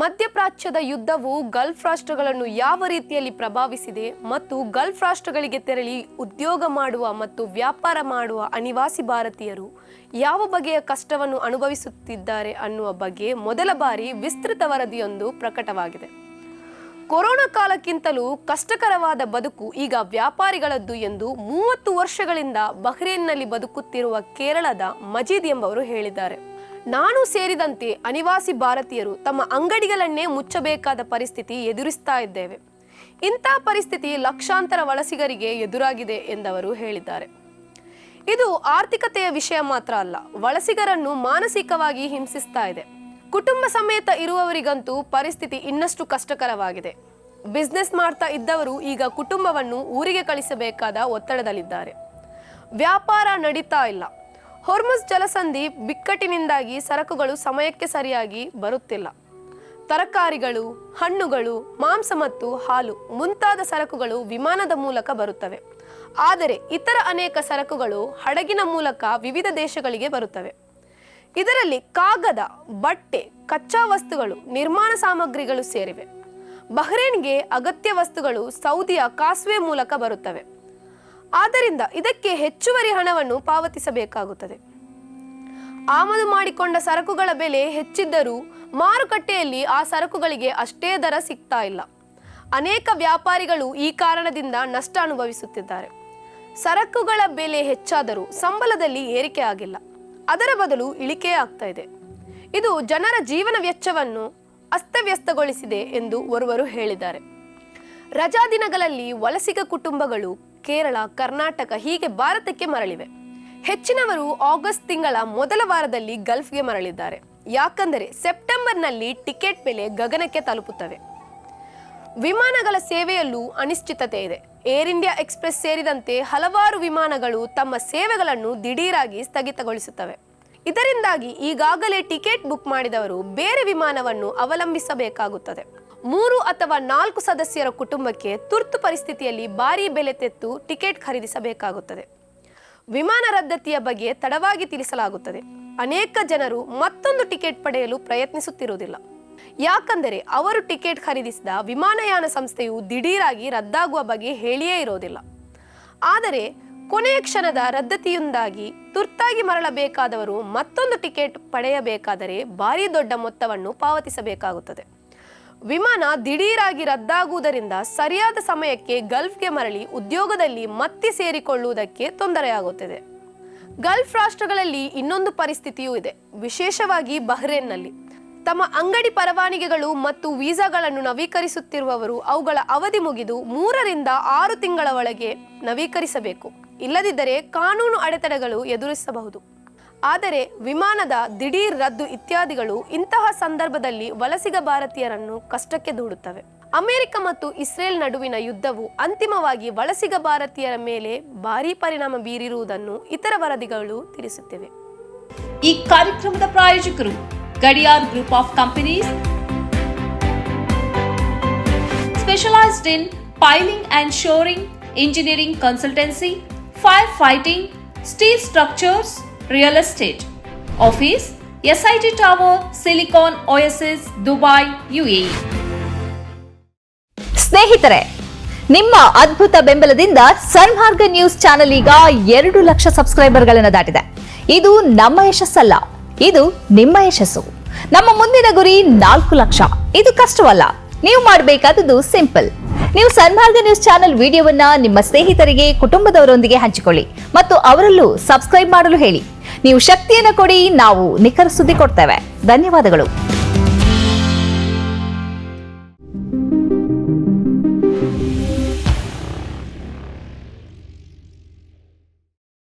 ಮಧ್ಯಪ್ರಾಚ್ಯದ ಯುದ್ಧವು ಗಲ್ಫ್ ರಾಷ್ಟ್ರಗಳನ್ನು ಯಾವ ರೀತಿಯಲ್ಲಿ ಪ್ರಭಾವಿಸಿದೆ ಮತ್ತು ಗಲ್ಫ್ ರಾಷ್ಟ್ರಗಳಿಗೆ ತೆರಳಿ ಉದ್ಯೋಗ ಮಾಡುವ ಮತ್ತು ವ್ಯಾಪಾರ ಮಾಡುವ ಅನಿವಾಸಿ ಭಾರತೀಯರು ಯಾವ ಬಗೆಯ ಕಷ್ಟವನ್ನು ಅನುಭವಿಸುತ್ತಿದ್ದಾರೆ ಅನ್ನುವ ಬಗ್ಗೆ ಮೊದಲ ಬಾರಿ ವಿಸ್ತೃತ ವರದಿಯೊಂದು ಪ್ರಕಟವಾಗಿದೆ. ಕೊರೋನಾ ಕಾಲಕ್ಕಿಂತಲೂ ಕಷ್ಟಕರವಾದ ಬದುಕು ಈಗ ವ್ಯಾಪಾರಿಗಳದ್ದು ಎಂದು 30 ವರ್ಷಗಳಿಂದ ಬಹ್ರೇನ್ನಲ್ಲಿ ಬದುಕುತ್ತಿರುವ ಕೇರಳದ ಮಜೀದ್ ಎಂಬವರು ಹೇಳಿದ್ದಾರೆ. ನಾನು ಸೇರಿದಂತೆ ಅನಿವಾಸಿ ಭಾರತೀಯರು ತಮ್ಮ ಅಂಗಡಿಗಳನ್ನೇ ಮುಚ್ಚಬೇಕಾದ ಪರಿಸ್ಥಿತಿ ಎದುರಿಸ್ತಾ ಇದ್ದೇವೆ. ಇಂಥ ಪರಿಸ್ಥಿತಿ ಲಕ್ಷಾಂತರ ವಲಸಿಗರಿಗೆ ಎದುರಾಗಿದೆ ಎಂದವರು ಹೇಳಿದ್ದಾರೆ. ಇದು ಆರ್ಥಿಕತೆಯ ವಿಷಯ ಮಾತ್ರ ಅಲ್ಲ, ವಲಸಿಗರನ್ನು ಮಾನಸಿಕವಾಗಿ ಹಿಂಸಿಸ್ತಾ ಇದೆ. ಕುಟುಂಬ ಸಮೇತ ಇರುವವರಿಗಂತೂ ಪರಿಸ್ಥಿತಿ ಇನ್ನಷ್ಟು ಕಷ್ಟಕರವಾಗಿದೆ. ಬಿಸ್ನೆಸ್ ಮಾಡ್ತಾ ಇದ್ದವರು ಈಗ ಕುಟುಂಬವನ್ನು ಊರಿಗೆ ಕಳಿಸಬೇಕಾದ ಒತ್ತಡದಲ್ಲಿದ್ದಾರೆ. ವ್ಯಾಪಾರ ನಡೀತಾ ಇಲ್ಲ. ಹೊರ್ಮುಜ್ ಜಲಸಂಧಿ ಬಿಕ್ಕಟ್ಟಿನಿಂದಾಗಿ ಸರಕುಗಳು ಸಮಯಕ್ಕೆ ಸರಿಯಾಗಿ ಬರುತ್ತಿಲ್ಲ. ತರಕಾರಿಗಳು, ಹಣ್ಣುಗಳು, ಮಾಂಸ ಮತ್ತು ಹಾಲು ಮುಂತಾದ ಸರಕುಗಳು ವಿಮಾನದ ಮೂಲಕ ಬರುತ್ತವೆ. ಆದರೆ ಇತರ ಅನೇಕ ಸರಕುಗಳು ಹಡಗಿನ ಮೂಲಕ ವಿವಿಧ ದೇಶಗಳಿಗೆ ಬರುತ್ತವೆ. ಇದರಲ್ಲಿ ಕಾಗದ, ಬಟ್ಟೆ, ಕಚ್ಚಾ ವಸ್ತುಗಳು, ನಿರ್ಮಾಣ ಸಾಮಗ್ರಿಗಳು ಸೇರಿವೆ. ಬಹ್ರೇನ್ಗೆ ಅಗತ್ಯ ವಸ್ತುಗಳು ಸೌದಿಯ ಕಾಸ್ವೆ ಮೂಲಕ ಬರುತ್ತವೆ. ಆದ್ದರಿಂದ ಇದಕ್ಕೆ ಹೆಚ್ಚುವರಿ ಹಣವನ್ನು ಪಾವತಿಸಬೇಕಾಗುತ್ತದೆ. ಆಮದು ಮಾಡಿಕೊಂಡ ಸರಕುಗಳ ಬೆಲೆ ಹೆಚ್ಚಿದ್ದರೂ ಮಾರುಕಟ್ಟೆಯಲ್ಲಿ ಆ ಸರಕುಗಳಿಗೆ ಅಷ್ಟೇ ದರ ಸಿಗ್ತಾ ಇಲ್ಲ. ಅನೇಕ ವ್ಯಾಪಾರಿಗಳು ಈ ಕಾರಣದಿಂದ ನಷ್ಟ ಅನುಭವಿಸುತ್ತಿದ್ದಾರೆ. ಸರಕುಗಳ ಬೆಲೆ ಹೆಚ್ಚಾದರೂ ಸಂಬಳದಲ್ಲಿ ಏರಿಕೆ ಆಗಿಲ್ಲ, ಅದರ ಬದಲು ಇಳಿಕೆ ಆಗ್ತಾ ಇದೆ. ಇದು ಜನರ ಜೀವನ ವೆಚ್ಚವನ್ನು ಅಸ್ತವ್ಯಸ್ತಗೊಳಿಸಿದೆ ಎಂದು ಓರ್ವರು ಹೇಳಿದ್ದಾರೆ. ರಜಾ ದಿನಗಳಲ್ಲಿ ವಲಸಿಗ ಕುಟುಂಬಗಳು ಕೇರಳ, ಕರ್ನಾಟಕ ಹೀಗೆ ಭಾರತಕ್ಕೆ ಮರಳಿವೆ. ಹೆಚ್ಚಿನವರು ಆಗಸ್ಟ್ ತಿಂಗಳ ಮೊದಲ ವಾರದಲ್ಲಿ ಗಲ್ಫ್ಗೆ ಮರಳಿದ್ದಾರೆ. ಯಾಕಂದರೆ ಸೆಪ್ಟೆಂಬರ್ನಲ್ಲಿ ಟಿಕೆಟ್ ಬೆಲೆ ಗಗನಕ್ಕೆ ತಲುಪುತ್ತವೆ. ವಿಮಾನಗಳ ಸೇವೆಯಲ್ಲೂ ಅನಿಶ್ಚಿತತೆ ಇದೆ. ಏರ್ ಇಂಡಿಯಾ ಎಕ್ಸ್ಪ್ರೆಸ್ ಸೇರಿದಂತೆ ಹಲವಾರು ವಿಮಾನಗಳು ತಮ್ಮ ಸೇವೆಗಳನ್ನು ದಿಢೀರಾಗಿ ಸ್ಥಗಿತಗೊಳಿಸುತ್ತವೆ. ಇದರಿಂದಾಗಿ ಈಗಾಗಲೇ ಟಿಕೆಟ್ ಬುಕ್ ಮಾಡಿದವರು ಬೇರೆ ವಿಮಾನವನ್ನು ಅವಲಂಬಿಸಬೇಕಾಗುತ್ತದೆ. 3 ಅಥವಾ 4 ಸದಸ್ಯರ ಕುಟುಂಬಕ್ಕೆ ತುರ್ತು ಪರಿಸ್ಥಿತಿಯಲ್ಲಿ ಭಾರೀ ಬೆಲೆ ತೆತ್ತು ಟಿಕೆಟ್ ಖರೀದಿಸಬೇಕಾಗುತ್ತದೆ. ವಿಮಾನ ರದ್ದತಿಯ ಬಗ್ಗೆ ತಡವಾಗಿ ತಿಳಿಸಲಾಗುತ್ತದೆ. ಅನೇಕ ಜನರು ಮತ್ತೊಂದು ಟಿಕೆಟ್ ಪಡೆಯಲು ಪ್ರಯತ್ನಿಸುತ್ತಿರುವುದಿಲ್ಲ. ಯಾಕಂದರೆ ಅವರು ಟಿಕೆಟ್ ಖರೀದಿಸಿದ ವಿಮಾನಯಾನ ಸಂಸ್ಥೆಯು ದಿಢೀರಾಗಿ ರದ್ದಾಗುವ ಬಗ್ಗೆ ಹೇಳಿಯೇ ಇರೋದಿಲ್ಲ. ಆದರೆ ಕೊನೆಯ ಕ್ಷಣದ ರದ್ದತಿಯಿಂದಾಗಿ ತುರ್ತಾಗಿ ಮರಳಬೇಕಾದವರು ಮತ್ತೊಂದು ಟಿಕೆಟ್ ಪಡೆಯಬೇಕಾದರೆ ಭಾರೀ ದೊಡ್ಡ ಮೊತ್ತವನ್ನು ಪಾವತಿಸಬೇಕಾಗುತ್ತದೆ. ವಿಮಾನ ದಿಢೀರಾಗಿ ರದ್ದಾಗುವುದರಿಂದ ಸರಿಯಾದ ಸಮಯಕ್ಕೆ ಗಲ್ಫ್ಗೆ ಮರಳಿ ಉದ್ಯೋಗದಲ್ಲಿ ಮತ್ತೆ ಸೇರಿಕೊಳ್ಳುವುದಕ್ಕೆ ತೊಂದರೆಯಾಗುತ್ತದೆ. ಗಲ್ಫ್ ರಾಷ್ಟ್ರಗಳಲ್ಲಿ ಇನ್ನೊಂದು ಪರಿಸ್ಥಿತಿಯೂ ಇದೆ, ವಿಶೇಷವಾಗಿ ಬಹ್ರೇನ್ನಲ್ಲಿ. ತಮ್ಮ ಅಂಗಡಿ ಪರವಾನಗಿಗಳು ಮತ್ತು ವೀಸಾಗಳನ್ನು ನವೀಕರಿಸುತ್ತಿರುವವರು ಅವುಗಳ ಅವಧಿ ಮುಗಿದು 3 ರಿಂದ 6 ತಿಂಗಳ ಒಳಗೆ ನವೀಕರಿಸಬೇಕು. ಇಲ್ಲದಿದ್ದರೆ ಕಾನೂನು ಅಡೆತಡೆಗಳು ಎದುರಿಸಬಹುದು. ಆದರೆ ವಿಮಾನದ ದಿಢೀರ್ ರದ್ದು ಇತ್ಯಾದಿಗಳು ಇಂತಹ ಸಂದರ್ಭದಲ್ಲಿ ವಲಸಿಗ ಭಾರತೀಯರನ್ನು ಕಷ್ಟಕ್ಕೆ ದೂಡುತ್ತವೆ. ಅಮೆರಿಕ ಮತ್ತು ಇಸ್ರೇಲ್ ನಡುವಿನ ಯುದ್ಧವು ಅಂತಿಮವಾಗಿ ವಲಸಿಗ ಭಾರತೀಯರ ಮೇಲೆ ಭಾರೀ ಪರಿಣಾಮ ಬೀರಿರುವುದನ್ನು ಇತರ ವರದಿಗಳು ತಿಳಿಸುತ್ತಿವೆ. ಈ ಕಾರ್ಯಕ್ರಮದ ಪ್ರಾಯೋಜಕರು Gadiyar group of companies, specialised in piling and shoring, engineering consultancy, fire fighting, steel structures, real estate. Office SIT tower, silicon OSS, Dubai, UAE. ಸ್ನೇಹಿತರೆ, ನಿಮ್ಮ ಅದ್ಭುತ ಬೆಂಬಲದಿಂದ ಸನ್ಮಾರ್ಗ ನ್ಯೂಸ್ ಚಾನೆಲ್ ಈಗ 2 ಲಕ್ಷ ಸಬ್ಸ್ಕ್ರೈಬರ್ಗಳನ್ನು ದಾಟಿದೆ. ಇದು ನಮ್ಮ ಯಶಸ್ಸಲ್ಲ, ಇದು ನಿಮ್ಮ ಯಶಸ್ಸು. ನಮ್ಮ ಮುಂದಿನ ಗುರಿ 4 ಲಕ್ಷ. ಇದು ಕಷ್ಟವಲ್ಲ. ನೀವು ಮಾಡಬೇಕಾದದ್ದು ಸಿಂಪಲ್. ನೀವು ಸನ್ಮಾರ್ಗ ನ್ಯೂಸ್ ಚಾನೆಲ್ ವಿಡಿಯೋವನ್ನ ನಿಮ್ಮ ಸ್ನೇಹಿತರಿಗೆ, ಕುಟುಂಬದವರೊಂದಿಗೆ ಹಂಚಿಕೊಳ್ಳಿ ಮತ್ತು ಅವರಲ್ಲೂ ಸಬ್ಸ್ಕ್ರೈಬ್ ಮಾಡಲು ಹೇಳಿ. ನೀವು ಶಕ್ತಿಯನ್ನು ಕೊಡಿ, ನಾವು ನಿಖರ ಸುದ್ದಿ ಕೊಡ್ತೇವೆ. ಧನ್ಯವಾದಗಳು.